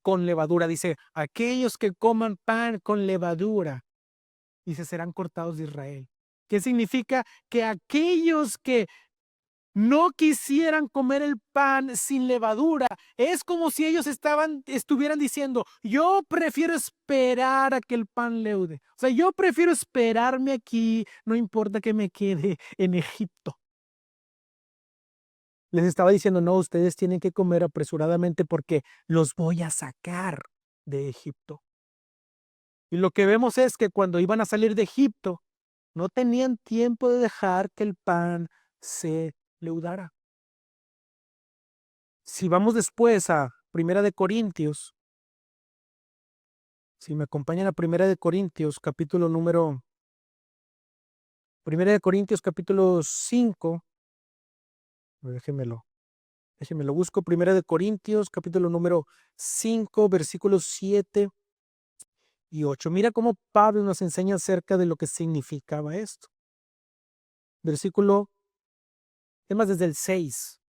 con levadura. Dice, aquellos que coman pan con levadura, dice, serán cortados de Israel. ¿Qué significa? Que aquellos que no quisieran comer el pan sin levadura, es como si ellos estuvieran diciendo, yo prefiero esperar a que el pan leude. O sea, yo prefiero esperarme aquí, no importa que me quede en Egipto. Les estaba diciendo, no, ustedes tienen que comer apresuradamente porque los voy a sacar de Egipto. Y lo que vemos es que cuando iban a salir de Egipto, no tenían tiempo de dejar que el pan se leudara. Si vamos después a Primera de Corintios, si me acompañan a Primera de Corintios, Primera de Corintios capítulo 5, déjenmelo busco, Primera de Corintios capítulo número 5, versículos 7 y 8. Mira cómo Pablo nos enseña acerca de lo que significaba esto. Desde el 6.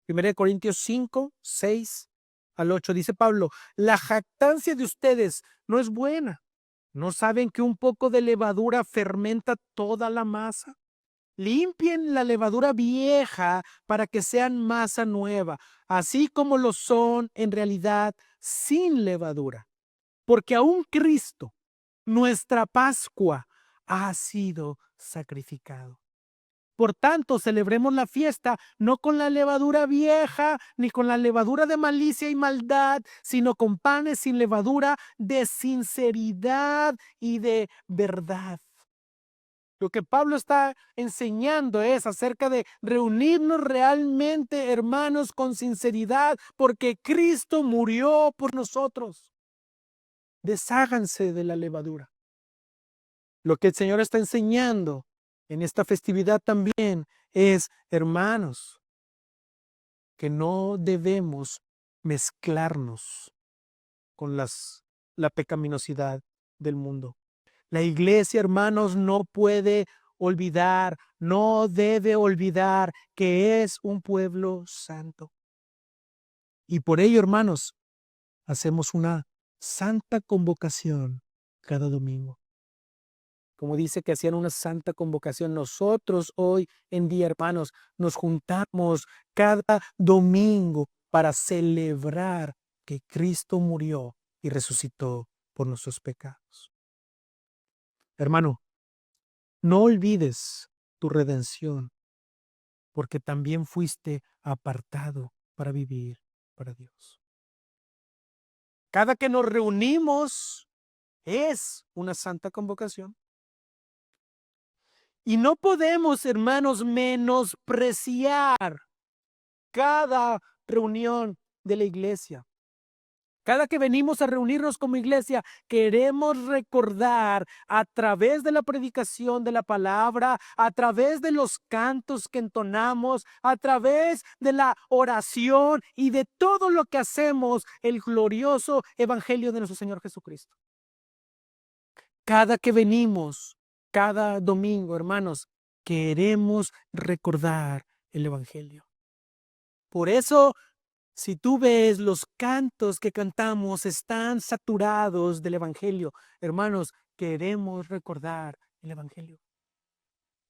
1 Corintios 5, 6 al 8. Dice Pablo, la jactancia de ustedes no es buena. ¿No saben que un poco de levadura fermenta toda la masa? Limpien la levadura vieja para que sean masa nueva, así como lo son en realidad sin levadura. Porque aún Cristo, nuestra Pascua, ha sido sacrificado. Por tanto, celebremos la fiesta no con la levadura vieja, ni con la levadura de malicia y maldad, sino con panes sin levadura de sinceridad y de verdad. Lo que Pablo está enseñando es acerca de reunirnos realmente, hermanos, con sinceridad, porque Cristo murió por nosotros. Desháganse de la levadura. Lo que el Señor está enseñando en esta festividad también es, hermanos, que no debemos mezclarnos con la pecaminosidad del mundo. La iglesia, hermanos, no puede olvidar, no debe olvidar que es un pueblo santo. Y por ello, hermanos, hacemos una santa convocación cada domingo. Como dice que hacían una santa convocación, nosotros hoy en día, hermanos, nos juntamos cada domingo para celebrar que Cristo murió y resucitó por nuestros pecados. Hermano, no olvides tu redención, porque también fuiste apartado para vivir para Dios. Cada que nos reunimos es una santa convocación. Y no podemos, hermanos, menospreciar cada reunión de la iglesia. Cada que venimos a reunirnos como iglesia, queremos recordar a través de la predicación de la palabra, a través de los cantos que entonamos, a través de la oración y de todo lo que hacemos, el glorioso evangelio de nuestro Señor Jesucristo. Cada que venimos, cada domingo, hermanos, queremos recordar el evangelio. Por eso Si tú ves, los cantos que cantamos están saturados del Evangelio. Hermanos, queremos recordar el Evangelio.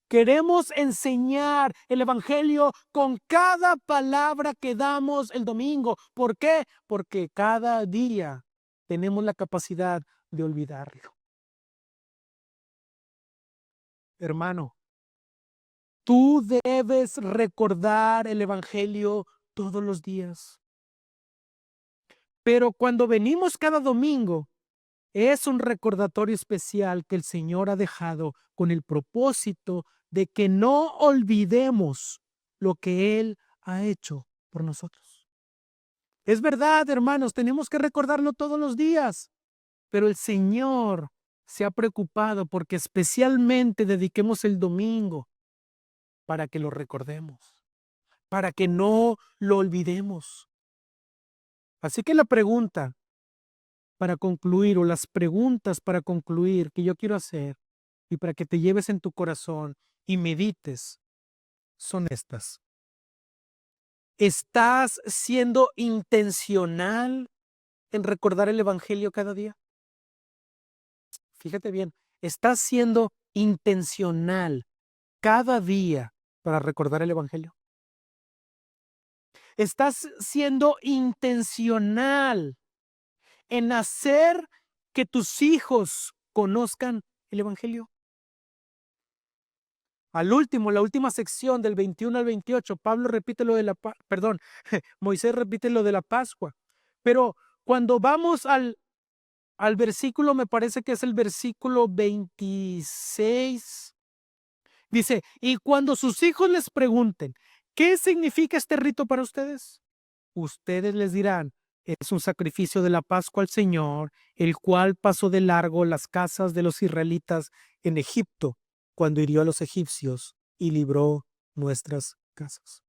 Queremos enseñar el Evangelio con cada palabra que damos el domingo. ¿Por qué? Porque cada día tenemos la capacidad de olvidarlo. Hermano, tú debes recordar el Evangelio todos los días. Pero cuando venimos cada domingo, es un recordatorio especial que el Señor ha dejado con el propósito de que no olvidemos lo que Él ha hecho por nosotros. Es verdad, hermanos, tenemos que recordarlo todos los días, pero el Señor se ha preocupado porque especialmente dediquemos el domingo para que lo recordemos, para que no lo olvidemos. Así que la pregunta para concluir, o las preguntas para concluir que yo quiero hacer y para que te lleves en tu corazón y medites son estas. ¿Estás siendo intencional en recordar el Evangelio cada día? Fíjate bien, ¿estás siendo intencional cada día para recordar el Evangelio? ¿Estás siendo intencional en hacer que tus hijos conozcan el Evangelio? Al último, la última sección del 21 al 28, Pablo repite lo de Moisés repite lo de la Pascua. Pero cuando vamos al versículo, me parece que es el versículo 26, dice, y cuando sus hijos les pregunten, ¿qué significa este rito para ustedes? Ustedes les dirán, es un sacrificio de la Pascua al Señor, el cual pasó de largo las casas de los israelitas en Egipto, cuando hirió a los egipcios y libró nuestras casas.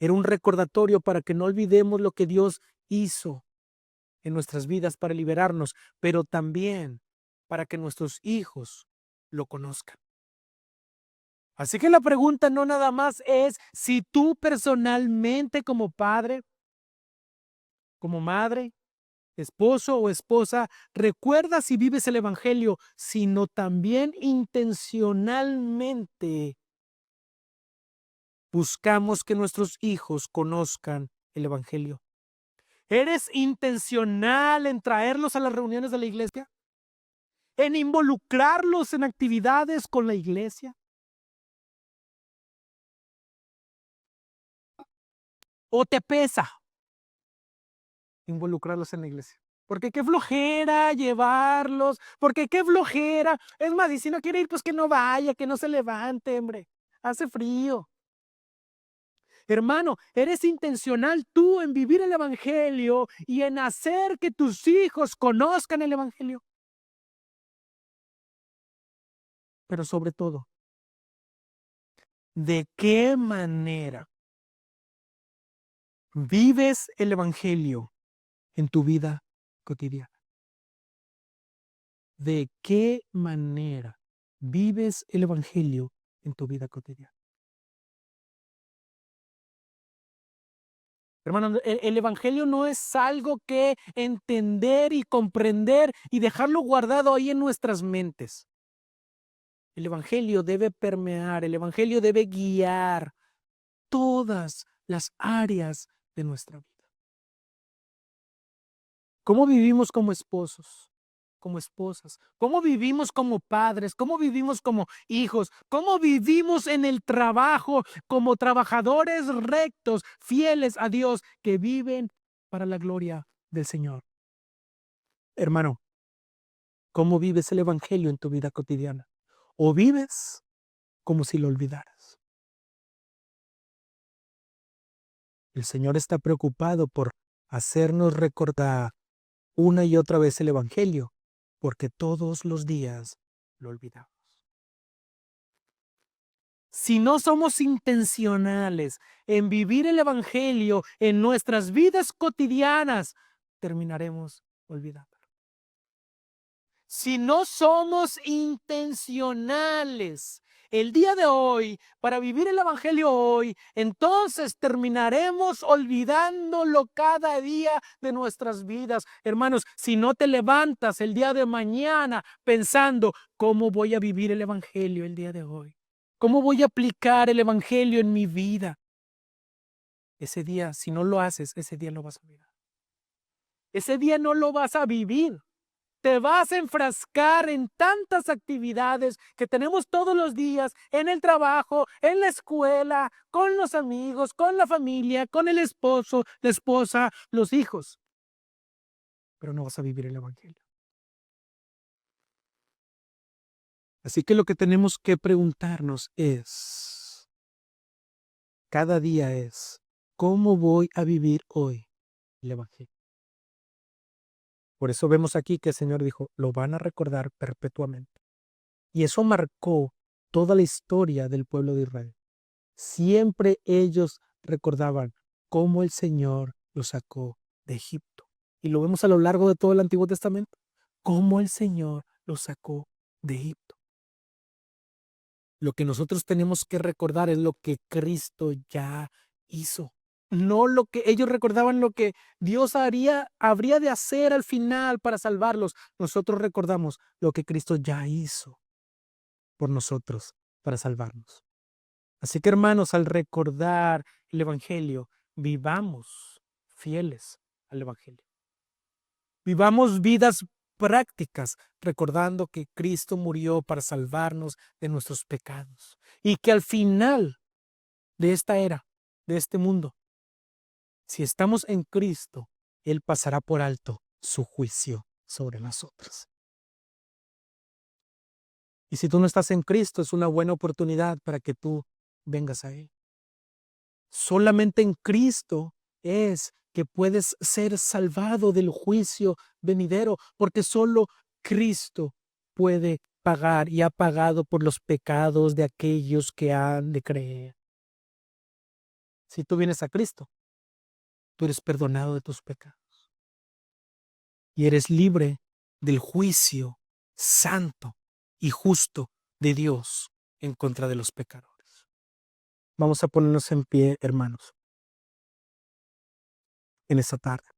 Era un recordatorio para que no olvidemos lo que Dios hizo en nuestras vidas para liberarnos, pero también para que nuestros hijos lo conozcan. Así que la pregunta no nada más es si tú personalmente como padre, como madre, esposo o esposa, recuerdas y vives el Evangelio, sino también intencionalmente buscamos que nuestros hijos conozcan el Evangelio. ¿Eres intencional en traerlos a las reuniones de la iglesia? ¿En involucrarlos en actividades con la iglesia? ¿O te pesa involucrarlos en la iglesia? Porque qué flojera llevarlos, porque qué flojera. Es más, y si no quiere ir, pues que no vaya, que no se levante, hombre. Hace frío. Hermano, eres intencional tú en vivir el Evangelio y en hacer que tus hijos conozcan el Evangelio. Pero sobre todo, ¿de qué manera vives el Evangelio en tu vida cotidiana? ¿De qué manera vives el Evangelio en tu vida cotidiana? Hermano, el Evangelio no es algo que entender y comprender y dejarlo guardado ahí en nuestras mentes. El Evangelio debe permear, el Evangelio debe guiar todas las áreas de nuestra vida. ¿Cómo vivimos como esposos, como esposas? ¿Cómo vivimos como padres? ¿Cómo vivimos como hijos? ¿Cómo vivimos en el trabajo como trabajadores rectos, fieles a Dios, que viven para la gloria del Señor? Hermano, ¿cómo vives el Evangelio en tu vida cotidiana? ¿O vives como si lo olvidaras? El Señor está preocupado por hacernos recordar una y otra vez el Evangelio, porque todos los días lo olvidamos. Si no somos intencionales en vivir el Evangelio en nuestras vidas cotidianas, terminaremos olvidando. Si no somos intencionales el día de hoy para vivir el Evangelio hoy, entonces terminaremos olvidándolo cada día de nuestras vidas. Hermanos, si no te levantas el día de mañana pensando, ¿cómo voy a vivir el Evangelio el día de hoy? ¿Cómo voy a aplicar el Evangelio en mi vida? Ese día, si no lo haces, ese día lo vas a olvidar. Ese día no lo vas a vivir. Te vas a enfrascar en tantas actividades que tenemos todos los días, en el trabajo, en la escuela, con los amigos, con la familia, con el esposo, la esposa, los hijos. Pero no vas a vivir el Evangelio. Así que lo que tenemos que preguntarnos es, cada día es, ¿cómo voy a vivir hoy el Evangelio? Por eso vemos aquí que el Señor dijo, lo van a recordar perpetuamente. Y eso marcó toda la historia del pueblo de Israel. Siempre ellos recordaban cómo el Señor los sacó de Egipto. Y lo vemos a lo largo de todo el Antiguo Testamento, cómo el Señor los sacó de Egipto. Lo que nosotros tenemos que recordar es lo que Cristo ya hizo. No lo que ellos recordaban, lo que Dios habría de hacer al final para salvarlos. Nosotros recordamos lo que Cristo ya hizo por nosotros para salvarnos. Así que, hermanos, al recordar el Evangelio, vivamos fieles al Evangelio. Vivamos vidas prácticas, recordando que Cristo murió para salvarnos de nuestros pecados y que al final de esta era, de este mundo, si estamos en Cristo, Él pasará por alto su juicio sobre nosotros. Y si tú no estás en Cristo, es una buena oportunidad para que tú vengas a Él. Solamente en Cristo es que puedes ser salvado del juicio venidero, porque solo Cristo puede pagar y ha pagado por los pecados de aquellos que han de creer. Si tú vienes a Cristo, tú eres perdonado de tus pecados y eres libre del juicio santo y justo de Dios en contra de los pecadores. Vamos a ponernos en pie, hermanos, en esta tarde.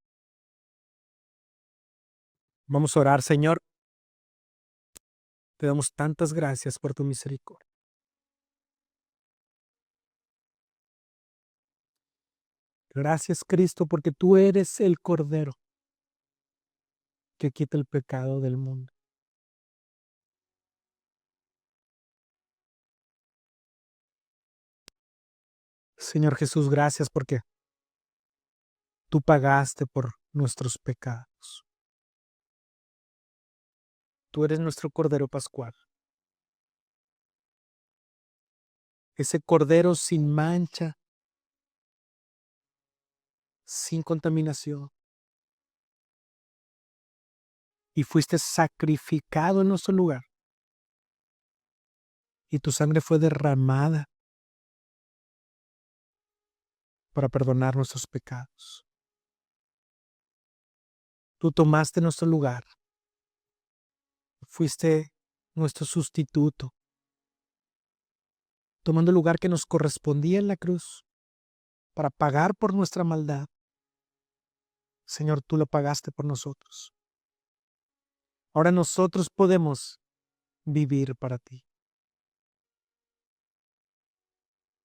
Vamos a orar, Señor. Te damos tantas gracias por tu misericordia. Gracias, Cristo, porque tú eres el Cordero que quita el pecado del mundo. Señor Jesús, gracias porque tú pagaste por nuestros pecados. Tú eres nuestro Cordero Pascual. Ese Cordero sin mancha, sin contaminación. Y fuiste sacrificado en nuestro lugar. Y tu sangre fue derramada para perdonar nuestros pecados. Tú tomaste nuestro lugar. Fuiste nuestro sustituto, tomando el lugar que nos correspondía en la cruz para pagar por nuestra maldad. Señor, tú lo pagaste por nosotros. Ahora nosotros podemos vivir para ti.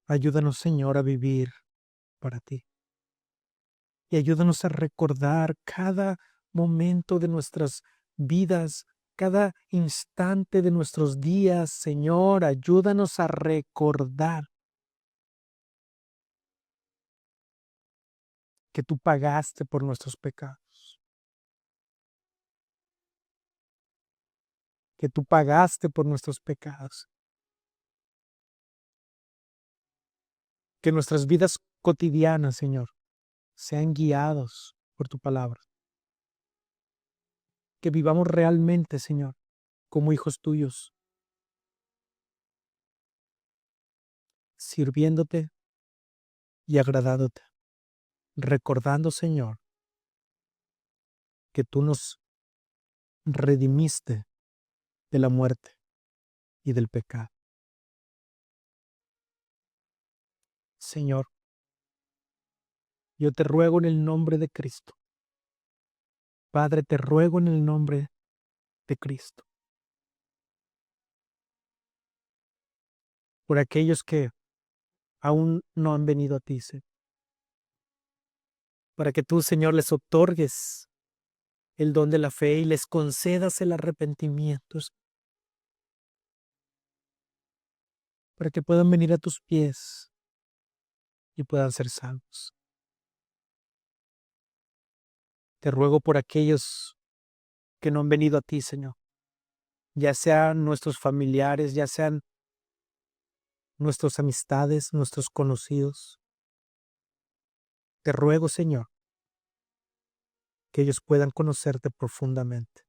Ayúdanos, Señor, a vivir para ti. Y ayúdanos a recordar cada momento de nuestras vidas, cada instante de nuestros días. Señor, ayúdanos a recordar que tú pagaste por nuestros pecados, que tú pagaste por nuestros pecados, que nuestras vidas cotidianas, Señor, sean guiados por tu palabra, que vivamos realmente, Señor, como hijos tuyos, sirviéndote y agradándote, recordando, Señor, que tú nos redimiste de la muerte y del pecado. Señor, yo te ruego en el nombre de Cristo. Padre, te ruego en el nombre de Cristo. Por aquellos que aún no han venido a ti, Señor. Para que tú, Señor, les otorgues el don de la fe y les concedas el arrepentimiento, para que puedan venir a tus pies y puedan ser salvos. Te ruego por aquellos que no han venido a ti, Señor, ya sean nuestros familiares, ya sean nuestras amistades, nuestros conocidos. Te ruego, Señor, que ellos puedan conocerte profundamente,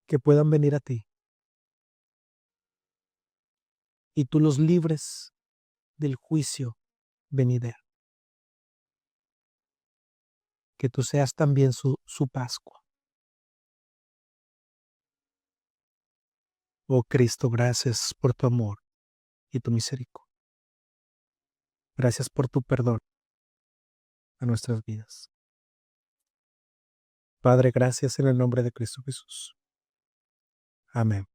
que puedan venir a ti y tú los libres del juicio venidero. Que tú seas también su Pascua. Oh Cristo, gracias por tu amor y tu misericordia. Gracias por tu perdón a nuestras vidas. Padre, gracias en el nombre de Cristo Jesús. Amén.